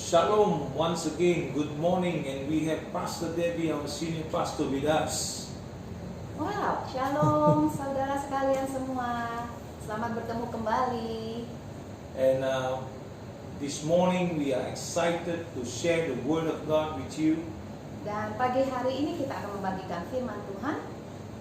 Shalom once again, good morning, and we have Pastor Debbie, our senior pastor, with us. Wow, shalom saudara sekalian semua. Selamat bertemu kembali. And this morning we are excited to share the word of God with you. Dan pagi hari ini kita akan membagikan firman Tuhan.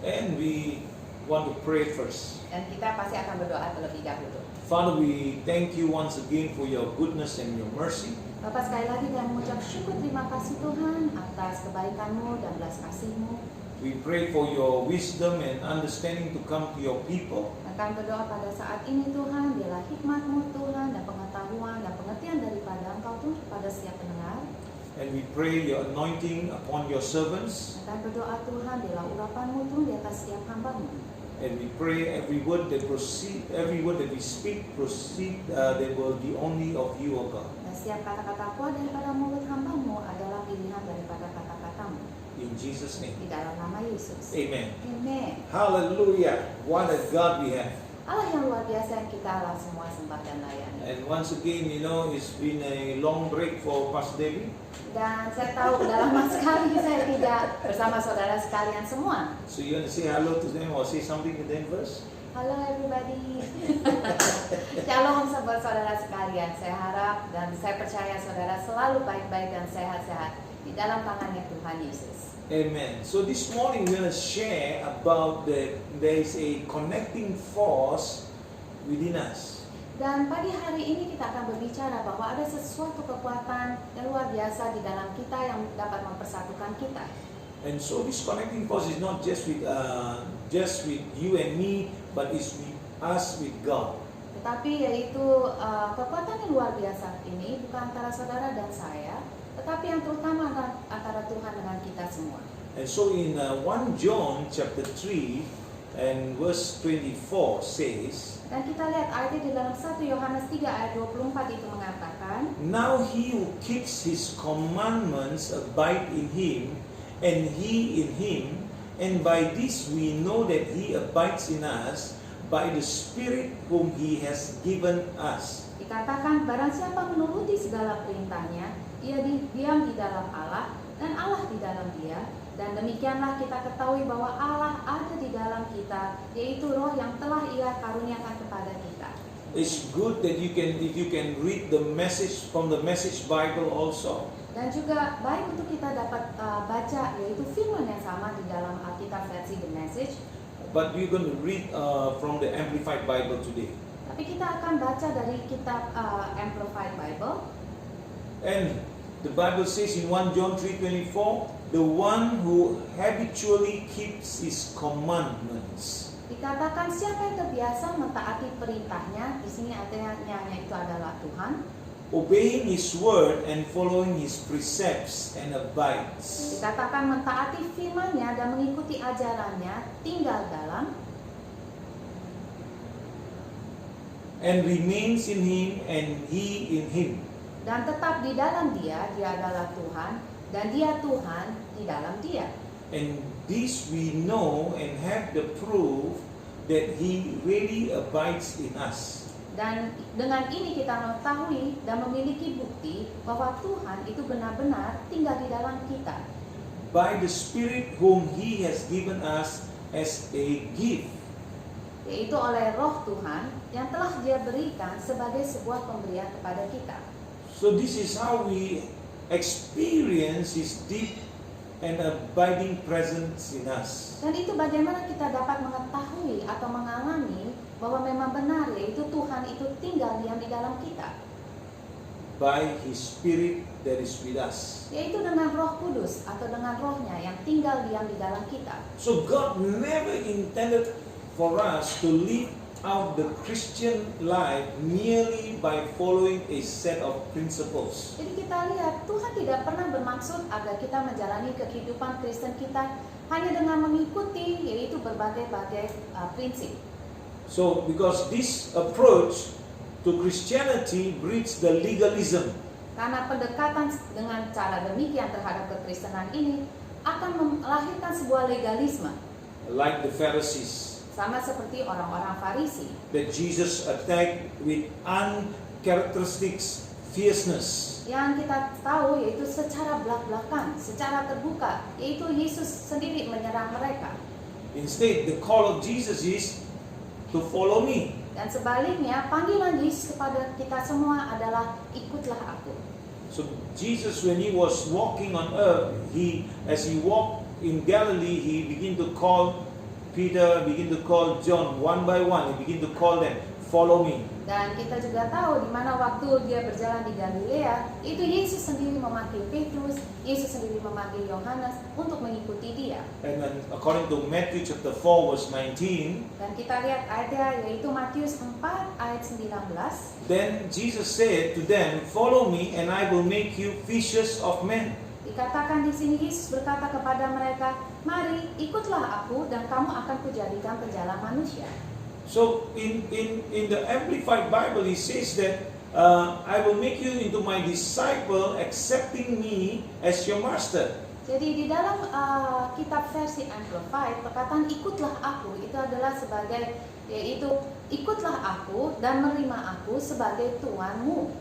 And we want to pray first. Dan kita pasti akan berdoa terlebih dahulu. Father, we thank you once again for your goodness and your mercy. Bapak, sekali lagi kami mengucap syukur terima kasih Tuhan atas kebaikan-Mu dan belas kasih-Mu. We pray for your wisdom and understanding to come to your people. Dan kami berdoa pada saat ini Tuhan, biarlah hikmat-Mu Tuhan dan pengetahuan dan pengertian daripada Engkau Tuhan kepada setiap pendengar. And we pray your anointing upon your servants. Dan kami berdoa Tuhan, biarlah urapan-Mu Tuhan di atas setiap hamba-Mu. And we pray every word that we speak, that will be only of you, O God. Dan setiap kata-kata kuat daripada mulut hamba-Mu adalah pilihan daripada kata-kata-Mu. In Jesus' name. Di dalam nama Yesus. Amen. Amen. Hallelujah. What a God we have. Allah yang luar biasa yang kita Allah semua sembah dan layani. And once again, it's been a long break for Pastor Debbie. Dan saya tahu udah lama sekali saya tidak bersama saudara sekalian semua. So you want to say hello to them or say something to them first? Halo everybody. Shalom saudara sekalian. Saya harap dan saya percaya saudara selalu baik-baik dan sehat-sehat di dalam tangannya Tuhan Yesus. Amen. So this morning we're going to share about there is a connecting force within us. Dan pagi hari ini kita akan berbicara bahwa ada sesuatu kekuatan yang luar biasa di dalam kita yang dapat mempersatukan kita. And so this connecting force is not just with you and me, but it's with us with God. Tetapi yaitu kekuatan yang luar biasa ini bukan antara saudara dan saya, tetapi yang terutama antara Tuhan dengan kita semua. And so in 1 John chapter 3 and verse 24 says, Dan kita lihat ayatnya di dalam 1 Yohanes 3 ayat 24 itu mengatakan, now he who keeps his commandments abide in him, and he in him, and by this we know that he abides in us, by the Spirit whom he has given us. Dikatakan barang siapa menuruti segala perintahnya, ia diam di dalam Allah dan Allah di dalam dia. Dan demikianlah kita ketahui bahwa Allah ada di dalam kita, yaitu Roh yang telah Ia karuniakan kepada kita. It's good that if you can read the message from the Message Bible also. Dan juga baik untuk kita dapat baca yaitu firman yang sama di dalam Alkitab versi The Message. But we're going to read from the Amplified Bible today. Tapi kita akan baca dari kitab Amplified Bible. And the Bible says in 1 John 3:24, the one who habitually keeps his commandments. Dikatakan siapa yang terbiasa mentaati perintahnya, di sini artinya itu adalah Tuhan. Obeying his word and following his precepts and abides. Dikatakan mentaati firman-Nya dan mengikuti ajarannya, tinggal dalam and remains in him and he in him. Dan tetap di dalam dia adalah Tuhan, dan dia Tuhan di dalam dia. And this we know and have the proof that he really abides in us. Dan dengan ini kita mengetahui dan memiliki bukti bahwa Tuhan itu benar-benar tinggal di dalam kita. By the Spirit whom he has given us as a gift. Yaitu oleh Roh Tuhan yang telah Dia berikan sebagai sebuah pemberian kepada kita. So this is how we experience his deep and abiding presence in us. Dan itu bagaimana kita dapat mengetahui atau mengalami bahwa memang benar yaitu Tuhan itu tinggal diam di dalam kita. By his Spirit that is with us. Yaitu dengan Roh Kudus atau dengan Roh-Nya yang tinggal diam di dalam kita. So God never intended for us to live out the Christian life merely by following a set of principles. Jadi kita lihat Tuhan tidak pernah bermaksud agar kita menjalani kehidupan Kristen kita hanya dengan mengikuti yaitu berbagai-bagai prinsip. So because this approach to Christianity breeds the legalism. Karena pendekatan dengan cara demikian terhadap kekristenan ini akan melahirkan sebuah legalisme. Like the Pharisees. Sama seperti orang-orang Farisi. That Jesus attacked with uncharacteristic fierceness. Yang kita tahu yaitu secara belak-belakan, secara terbuka, yaitu Yesus sendiri menyerang mereka. Instead, the call of Jesus is to follow me. Dan sebaliknya, panggilan Yesus kepada kita semua adalah ikutlah aku. So Jesus, when he was walking on earth, as he walked in Galilee, he began to call Peter, began to call John one by one. He began to call them, follow me. Dan kita juga tahu di mana waktu dia berjalan di Galilea, itu Yesus sendiri memanggil Petrus, Yesus sendiri memanggil Yohanes untuk mengikuti dia. And then according to Matthew chapter 4 verse 19, Dan kita lihat ayatnya yaitu Matius 4 ayat 19. then Jesus said to them, follow me and I will make you fishers of men. Dikatakan di sini Yesus berkata kepada mereka, mari ikutlah aku dan kamu akan kujadikan penjala manusia. So in the Amplified Bible, he says that I will make you into my disciple, accepting me as your master. Jadi di dalam kitab versi Amplified, perkataan ikutlah aku itu adalah sebagai, yaitu ikutlah aku dan menerima aku sebagai Tuanmu.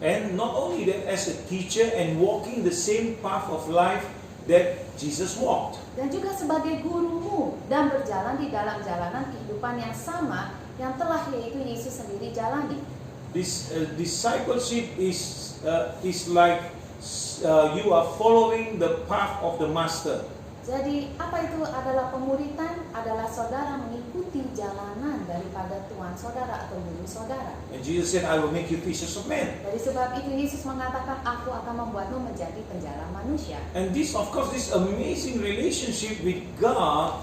And not only that, as a teacher and walking the same path of life that Jesus walked. Dan juga sebagai gurumu dan berjalan di dalam jalanan kehidupan yang sama yang telah yaitu Yesus sendiri jalani. This discipleship is like you are following the path of the master. Jadi apa itu adalah pemuritan? Adalah saudara mengikuti jalanan daripada Tuhan saudara atau guru saudara. And Jesus said, I will make you fishers of men. Dari sebab itu Yesus mengatakan, aku akan membuatmu menjadi penjala manusia. And this, of course, this amazing relationship with God,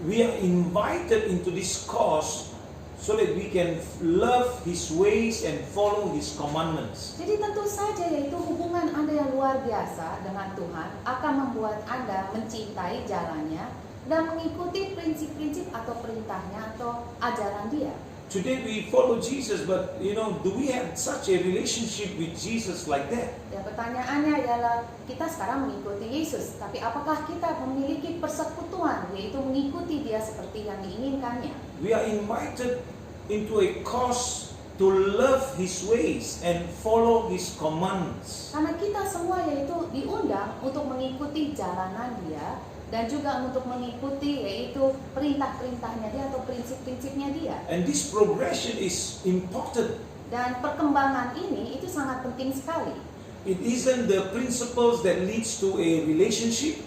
we are invited into this cause so that we can love His ways and follow His commandments. Jadi tentu saja yaitu hubungan Anda yang luar biasa dengan Tuhan akan membuat Anda mencintai jalannya dan mengikuti prinsip-prinsip atau perintahnya atau ajaran Dia. Today we follow Jesus, but do we have such a relationship with Jesus like that? Dan pertanyaannya adalah kita sekarang mengikuti Yesus, tapi apakah kita memiliki persekutuan yaitu mengikuti Dia seperti yang diinginkannya? We are invited into a cause to love His ways and follow His commandments. Karena kita semua yaitu diundang untuk mengikuti jalanan Dia dan juga untuk mengikuti yaitu perintah-perintahnya Dia atau prinsip-prinsipnya Dia. And this progression is important. Dan perkembangan ini itu sangat penting sekali. It isn't the principles that leads to a relationship,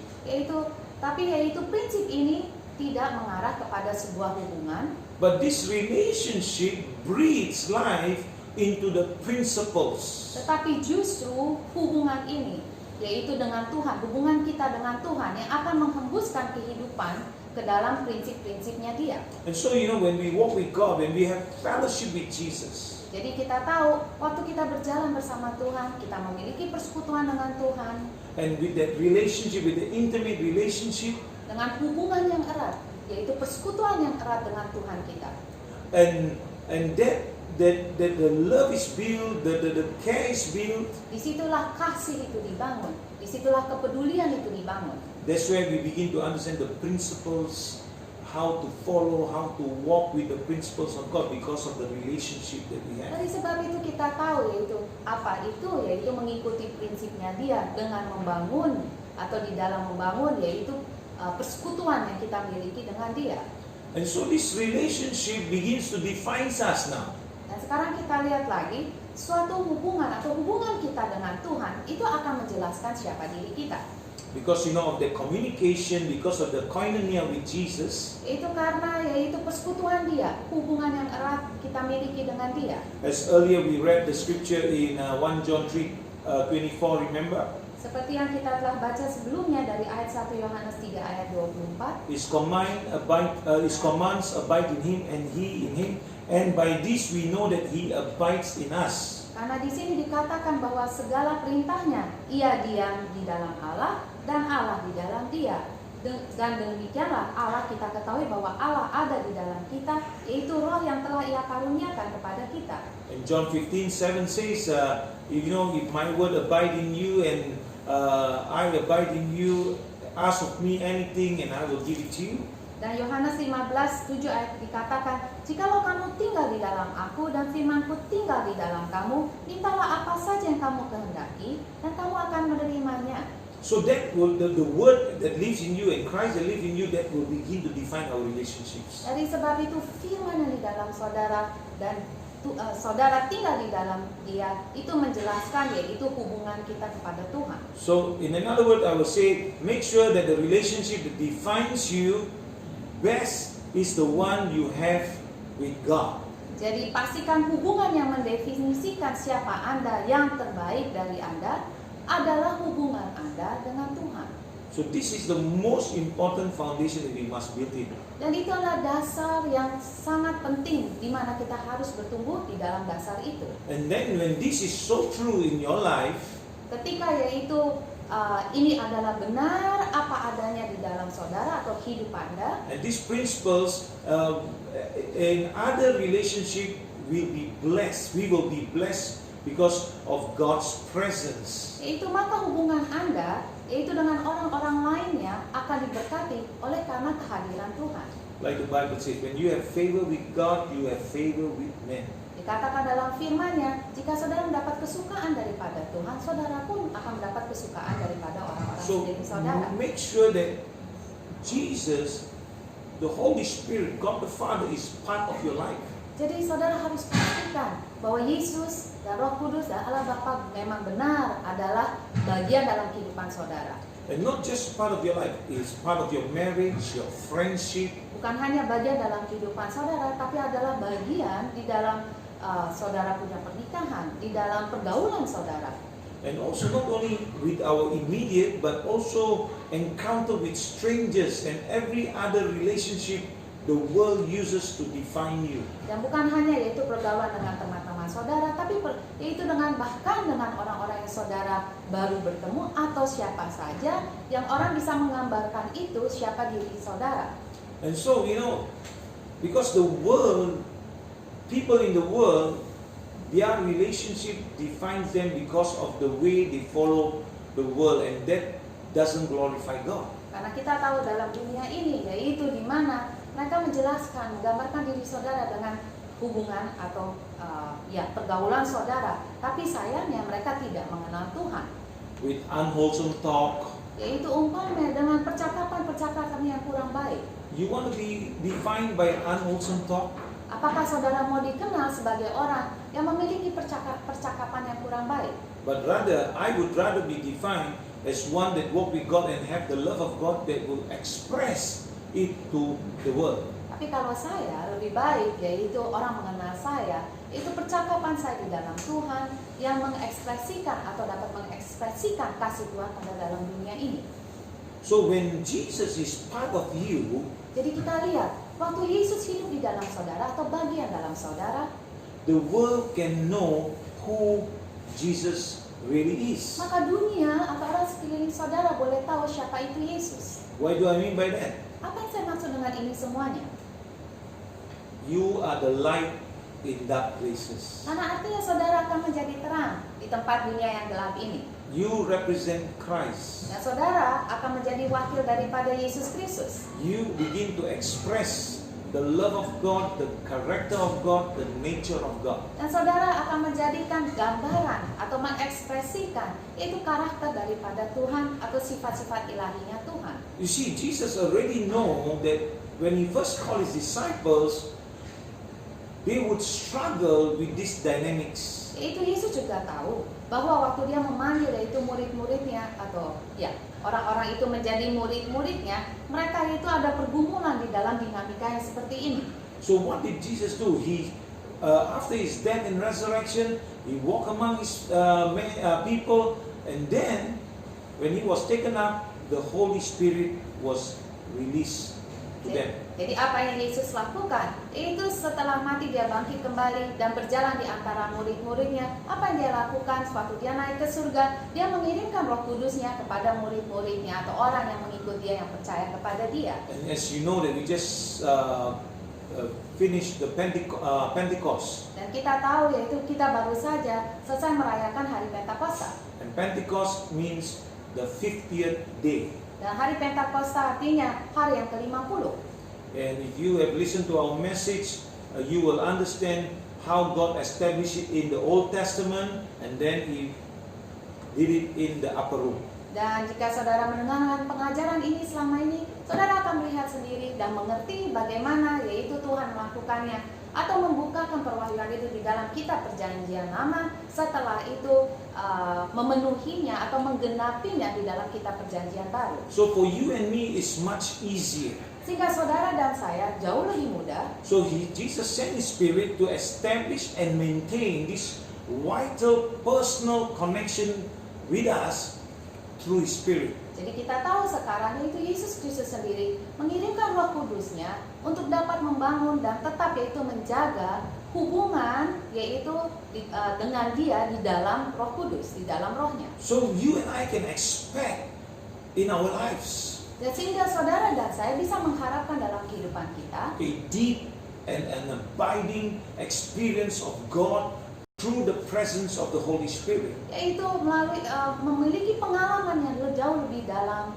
Tapi prinsip ini tidak mengarah kepada sebuah hubungan, but this relationship breathes life into the principles. tetapi justru hubungan ini yaitu dengan Tuhan, hubungan kita dengan Tuhan yang akan menghembuskan kehidupan ke dalam prinsip-prinsipnya Dia. And so, when we walk with God, when we have fellowship with Jesus, Jadi kita tahu waktu kita berjalan bersama Tuhan, kita memiliki persekutuan dengan Tuhan, and with that relationship, with the intimate relationship, dengan hubungan yang erat, yaitu persekutuan yang erat dengan Tuhan kita. and that the love is built, the care is built. Disitulah kasih itu dibangun, disitulah kepedulian itu dibangun. That's where we begin to understand the principles, how to follow, how to walk with the principles of God because of the relationship that we have. Dari sebab itu kita tahu yaitu mengikuti prinsipnya Dia dengan membangun atau di dalam membangun yaitu persekutuan yang kita miliki dengan Dia. And so this relationship begins to define us now. Dan sekarang kita lihat lagi suatu hubungan atau hubungan kita dengan Tuhan itu akan menjelaskan siapa diri kita. Because of the communication, because of the koinonia with Jesus. Itu karena yaitu persekutuan Dia, hubungan yang erat kita miliki dengan Dia. As earlier we read the scripture in 1 John 3:24, remember? Seperti yang kita telah baca sebelumnya dari ayat 1 Yohanes 3 ayat 24. His commands abide in Him and He in Him, and by this we know that He abides in us. Karena di sini dikatakan bahwa segala perintahnya Ia diam di dalam Allah dan Allah di dalam Dia. Dan demikianlah Allah kita ketahui bahwa Allah ada di dalam kita, yaitu Roh yang telah Ia karuniakan kepada kita. And John 15:7 says, if my word abide in you and I abide in you, ask of me anything and I will give it to you. Dan Yohanes 15:7 ayat dikatakan, "Jikalau kamu tinggal di dalam aku dan firman-Ku tinggal di dalam kamu, mintalah apa saja yang kamu kehendaki dan kamu akan menerimanya." So that will the word that lives in you and Christ that lives in you, that will begin to define our relationships. Dari sebab itu firman yang di dalam saudara dan saudara tinggal di dalam Dia itu menjelaskan yaitu hubungan kita kepada Tuhan. So in another word, I will say, make sure that the relationship that defines you best is the one you have with God. Jadi pastikan hubungan yang mendefinisikan siapa Anda yang terbaik dari Anda adalah hubungan Anda dengan Tuhan. So this is the most important foundation that we must build in. Dan itu adalah dasar yang sangat penting di mana kita harus bertumbuh di dalam dasar itu. And then when this is so true in your life, Ketika yaitu ini adalah benar apa adanya di dalam saudara atau hidup Anda, and these principles in other relationship will be blessed. We will be blessed because of God's presence. yaitu maka hubungan Anda yaitu dengan orang-orang lainnya akan diberkati oleh karena kehadiran Tuhan. Like the Bible says, when you have favor with God, you have favor with men. Dikatakan dalam firman-Nya, jika saudara mendapat kesukaan daripada Tuhan, saudara pun akan mendapat kesukaan daripada orang-orang So sendiri saudara. make sure that Jesus, the Holy Spirit, God the Father is part of your life. Jadi saudara harus pastikan bahwa Yesus dan Roh Kudus dan Allah Bapa memang benar adalah bagian dalam kehidupan saudara. And not just part of your life, it's part of your marriage, your friendship. Bukan hanya bagian dalam kehidupan saudara, tapi adalah bagian di dalam saudara punya pernikahan, di dalam pergaulan saudara. And also not only with our immediate, but also encounter with strangers and every other relationship the world uses to define you. Dan bukan hanya yaitu pergaulan dengan teman-teman saudara, tapi yaitu dengan bahkan dengan orang-orang yang saudara baru bertemu atau siapa saja yang orang bisa menggambarkan itu siapa diri saudara. And so, because the world, people in the world, their relationship defines them because of the way they follow the world, and that doesn't glorify God. Karena kita tahu dalam dunia ini yaitu di mana mereka menjelaskan, menggambarkan diri saudara dengan hubungan atau pergaulan saudara, tapi sayangnya mereka tidak mengenal Tuhan. With unwholesome talk, Yaitu umpamanya dengan percakapan-percakapan yang kurang baik. you want to be defined by unwholesome talk? Apakah saudara mau dikenal sebagai orang yang memiliki percakapan yang kurang baik? But rather, I would rather be defined as one that walk with God and have the love of God that will express it to the world. Tapi kalau saya lebih baik yaitu orang mengenal saya, itu percakapan saya di dalam Tuhan yang mengekspresikan atau dapat mengekspresikan kasih Tuhan pada dalam dunia ini. So when Jesus is part of you, Jadi kita lihat, waktu Yesus hidup di dalam saudara atau bagian dalam saudara, the world can know who Jesus really is. maka dunia atau orang sekeliling saudara boleh tahu siapa itu Yesus. What do I mean by that? Apa yang saya maksud dengan ini semuanya? You are the light in dark places. Karena artinya saudara akan menjadi terang di tempat dunia yang gelap ini. You represent Christ. Dan saudara akan menjadi wakil daripada Yesus Kristus. You begin to express the love of God, the character of God, the nature of God. Dan saudara akan menjadikan gambaran atau mengekspresikan itu karakter daripada Tuhan atau sifat-sifat ilahinya Tuhan. You see, Jesus already know that when he first called his disciples, they would struggle with these dynamics. Itu Yesus juga tahu bahwa waktu dia memanggil yaitu murid-muridnya atau orang-orang itu menjadi murid-muridnya, mereka itu ada pergumulan di dalam dinamika yang seperti ini. So what did Jesus do? He, after his death and resurrection, he walked among his people, and then when he was taken up, the Holy Spirit was released to them. Jadi apa yang Yesus lakukan? Itu setelah mati dia bangkit kembali dan berjalan di antara murid-muridnya. Apa yang dia lakukan? Suatu dia naik ke surga, dia mengirimkan Roh Kudusnya kepada murid-muridnya atau orang yang mengikut dia, yang percaya kepada dia. And as you know that we just finished the Pentecost. Dan kita tahu yaitu kita baru saja selesai merayakan hari Pentakosta. And Pentecost means the 50th day. Dan hari Pentakosta artinya hari yang ke-50. And if you have listened to our message, you will understand how God established it in the Old Testament, and then He did it in the upper room. Dan jika saudara mendengarkan pengajaran ini selama ini, saudara akan melihat sendiri dan mengerti bagaimana yaitu Tuhan melakukannya atau membukakan perwahyuan itu di dalam kitab perjanjian lama, setelah itu memenuhinya atau menggenapinya di dalam kitab perjanjian baru. So for you and me, it's much easier. Sehingga saudara dan saya jauh lebih mudah. So Jesus sent His Spirit to establish and maintain this vital personal connection with us through His Spirit. Jadi kita tahu sekarang yaitu Yesus Kristus sendiri mengirimkan Roh Kudusnya untuk dapat membangun dan tetap yaitu menjaga hubungan yaitu dengan Dia di dalam Roh Kudus, di dalam Rohnya. So you and I can expect in our lives Dan sehingga saudara dan saya bisa mengharapkan dalam kehidupan kita a deep and an abiding experience of God through the presence of the Holy Spirit. yaitu melalui memiliki pengalaman yang jauh lebih dalam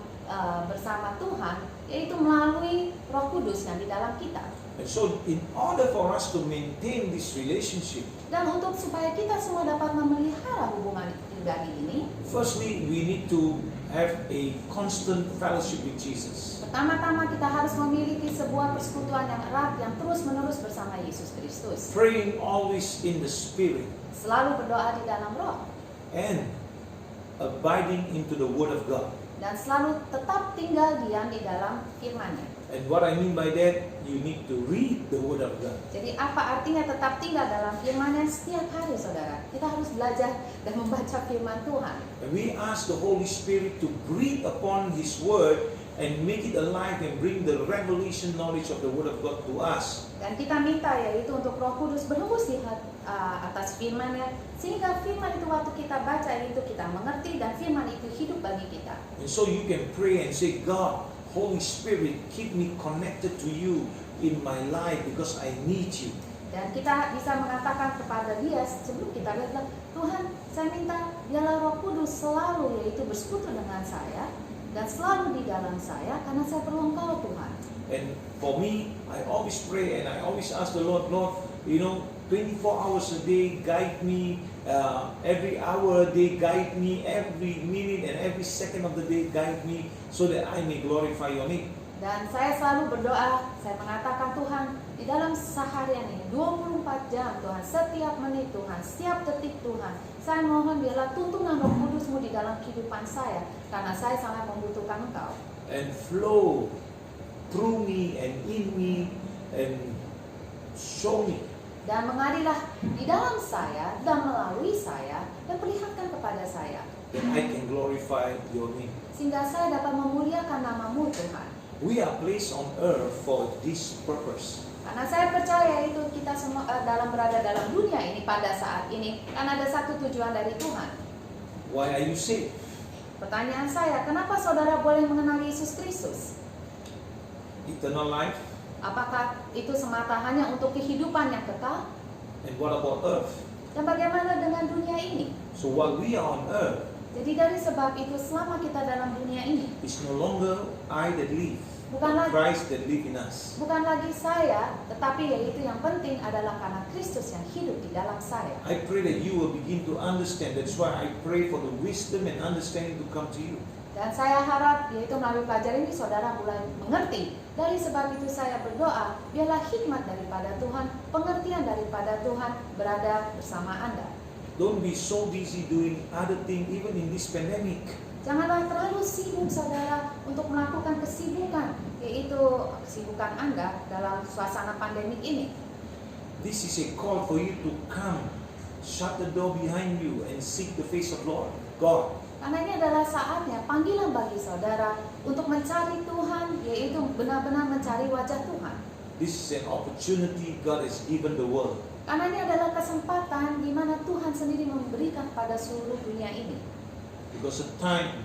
bersama Tuhan, yaitu melalui Roh Kudus yang di dalam kita. And so in order for us to maintain this relationship, Dan untuk supaya kita semua dapat memelihara hubungan pribadi ini, firstly we need to have a constant fellowship with Jesus. pertama-tama kita harus memiliki sebuah persekutuan yang erat yang terus-menerus bersama Yesus Kristus. Praying always in the Spirit Selalu berdoa di dalam Roh and abiding into the Word of God. dan selalu tetap tinggal diam di dalam firman-Nya. And what I mean by that, you need to read the Word of God. Jadi apa artinya tetap tinggal dalam firman-Nya? Setiap hari saudara, kita harus belajar dan membaca firman Tuhan. And we ask the Holy Spirit to breathe upon His Word and make it alive and bring the revelation knowledge of the Word of God to us. Dan kita minta yaitu untuk Roh Kudus berhembus di atas firman-Nya, sehingga firman itu waktu kita baca itu kita mengerti dan firman itu hidup bagi kita. And so you can pray and say, God, Holy Spirit, keep me connected to you in my life because I need you. Dan kita bisa mengatakan kepada Dia sebelum kita bilang, Tuhan, saya minta biarlah Roh Kudus selalu yaitu bersekutu dengan saya dan selalu di dalam saya karena saya perlu Engkau Tuhan. And for me, I always pray and I always ask the Lord, 24 hours a day, guide me. Every hour a day, guide me. Every minute and every second of the day, guide me so that I may glorify your name. Dan saya selalu berdoa, saya mengatakan Tuhan, di dalam seharian ini 24 jam Tuhan, setiap menit Tuhan, setiap detik Tuhan, saya mohon biarlah tuntunan Roh Kudus-Mu di dalam kehidupan saya karena saya sangat membutuhkan Engkau. And flow through me and in me and show me. Dan mengadilah di dalam saya dan melalui saya dan perlihatkan kepada saya That I can glorify your name. sehingga saya dapat memuliakan nama-Mu Tuhan. We are placed on earth for this purpose. Karena saya percaya itu kita semua berada dalam dunia ini pada saat ini karena ada satu tujuan dari Tuhan. Why are you saved? Pertanyaan saya, kenapa saudara boleh mengenal Yesus Kristus? Eternal life. Apakah itu semata hanya untuk kehidupan yang kekal? And what about earth? Dan bagaimana dengan dunia ini? So while we are on earth, Jadi dari sebab itu selama kita dalam dunia ini, it's no longer I that live, Bukan but lagi. Christ that live in us. bukan lagi saya, tetapi yaitu yang penting adalah karena Kristus yang hidup di dalam saya. I pray that you will begin to understand. That's why I pray for the wisdom and understanding to come to you. Dan saya harap yaitu melalui pelajaran ini saudara mulai mengerti. Dari sebab itu saya berdoa, biarlah hikmat daripada Tuhan, pengertian daripada Tuhan berada bersama Anda. Don't be so busy doing other things even in this pandemic. Janganlah terlalu sibuk saudara untuk melakukan kesibukan, yaitu kesibukan Anda dalam suasana pandemik ini. This is a call for you to come, shut the door behind you and seek the face of Lord God. Karena ini adalah saatnya panggilan bagi saudara untuk mencari Tuhan, yaitu benar-benar mencari wajah Tuhan. This is an opportunity God has given the world. Karena ini adalah kesempatan di mana Tuhan sendiri memberikan pada seluruh dunia ini. Because the time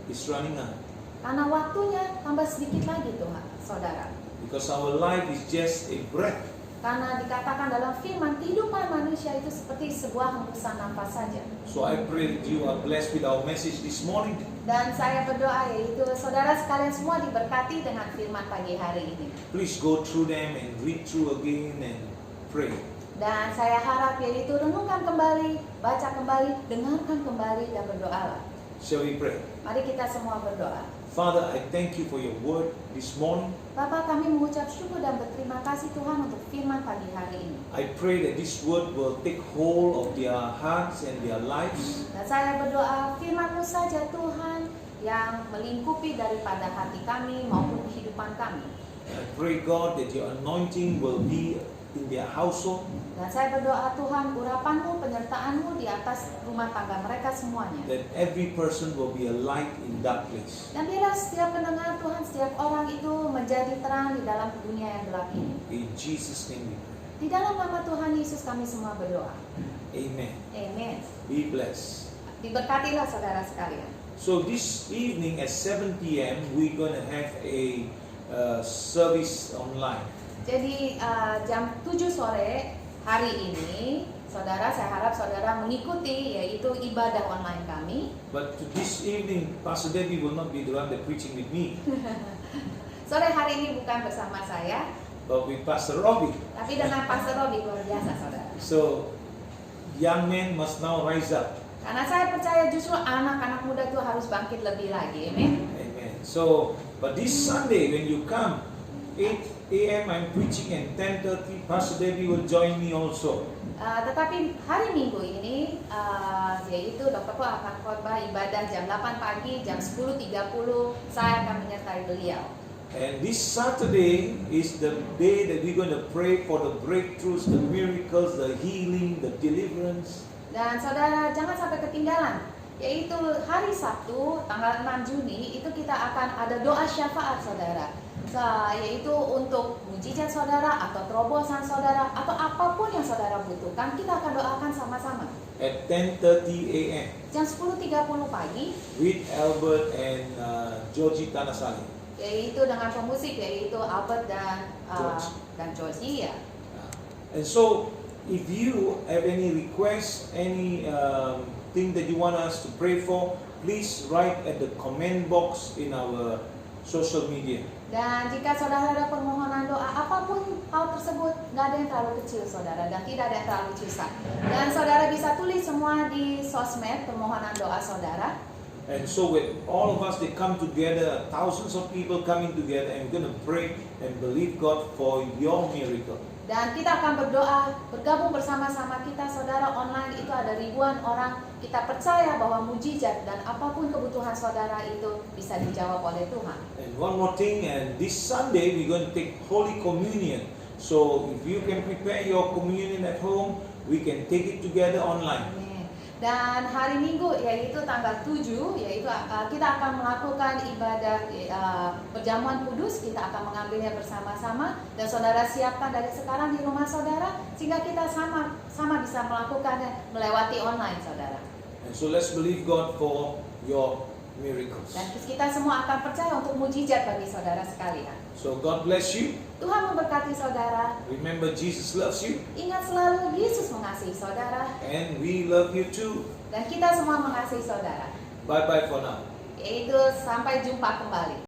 is running out. Karena waktunya tambah sedikit lagi Tuhan, saudara. Because our life is just a breath. Karena dikatakan dalam firman, kehidupan manusia itu seperti sebuah hembusan nafas saja. So I pray that you are blessed with our message this morning. Dan saya berdoa yaitu saudara sekalian semua diberkati dengan firman pagi hari ini. Please go through them and read through again and pray. Dan saya harap yaitu renungkan kembali, baca kembali, dengarkan kembali dan berdoalah. Shall we pray? Mari kita semua berdoa. Father, I thank you for your word this morning. Bapa, kami mengucap syukur dan berterima kasih Tuhan untuk firman pagi hari ini. I pray that this word will take hold of their hearts and their lives. Dan saya berdoa firman-Mu saja Tuhan yang melingkupi daripada hati kami maupun kehidupan kami. I pray, God, that your anointing will be in their household. Dan saya berdoa Tuhan, urapan-Mu, penyertaan-Mu di atas rumah tangga mereka semuanya. That every person will be a light in dark place. Dan biarlah setiap pendengar Tuhan, setiap orang itu menjadi terang di dalam dunia yang gelap ini. In Jesus' name we pray. Di dalam nama Tuhan Yesus kami semua berdoa. Amen. Amen. Be blessed. Diberkatilah saudara sekalian. So this evening at 7 p.m. we're going to have a service online. Jadi jam 7 sore hari ini, saudara, saya harap saudara mengikuti yaitu ibadah online kami. But this evening, Pastor Debbie will not be the one that preaching with me, Sore hari ini bukan bersama saya, but with Pastor Robbie. tapi dengan Pastor Robi, luar biasa saudara. So young men must now rise up. Karena saya percaya justru anak-anak muda itu harus bangkit lebih lagi, amen. Amen. So, but this Sunday when you come, 8 a.m. I'm preaching and 10:30 Pastor Debbie will join me also. Tetapi hari Minggu ini, yaitu Dr. Po akan khotbah ibadah jam 8 pagi, jam 10.30 saya akan menyertai beliau. And this Saturday is the day that we're going to pray for the breakthroughs, the miracles, the healing, the deliverance. Dan saudara jangan sampai ketinggalan, yaitu hari Sabtu tanggal 6 Juni itu kita akan ada doa syafaat saudara. Yaitu untuk mujizat saudara atau terobosan saudara atau apapun yang saudara butuhkan, kita akan doakan sama-sama. At 10:30 a.m. Jam 10.30 pagi, with Albert and Georgie Tanasali. yaitu dengan pemusik yaitu Albert dan Georgie ya. And so, if you have any requests, any thing that you want us to pray for, please write at the comment box in our social media. Dan jika saudara ada permohonan doa apapun hal tersebut, nggak ada yang terlalu kecil saudara dan tidak ada yang terlalu susah. Dan saudara bisa tulis semua di sosmed permohonan doa saudara. And so with all of us, they come together, thousands of people coming together, and we're going to pray and believe God for your miracle. Dan kita akan berdoa, bergabung bersama-sama kita saudara online itu ada ribuan orang. Kita percaya bahwa mujizat dan apapun kebutuhan saudara itu bisa dijawab oleh Tuhan. And one more thing, and this Sunday we're going to take Holy Communion. So if you can prepare your communion at home, we can take it together online. Amin. Dan hari Minggu yaitu tanggal 7 yaitu kita akan melakukan ibadah perjamuan kudus, kita akan mengambilnya bersama-sama dan saudara siapkan dari sekarang di rumah saudara sehingga kita sama bisa melakukannya melewati online saudara. And so let's believe God for your miracles. Dan kita semua akan percaya untuk mujizat bagi saudara sekalian. So God bless you. Tuhan memberkati saudara. Remember, Jesus loves you, Ingat selalu Yesus mengasihi saudara and we love you too. dan kita semua mengasihi saudara. Bye bye for now. Yaitu sampai jumpa kembali.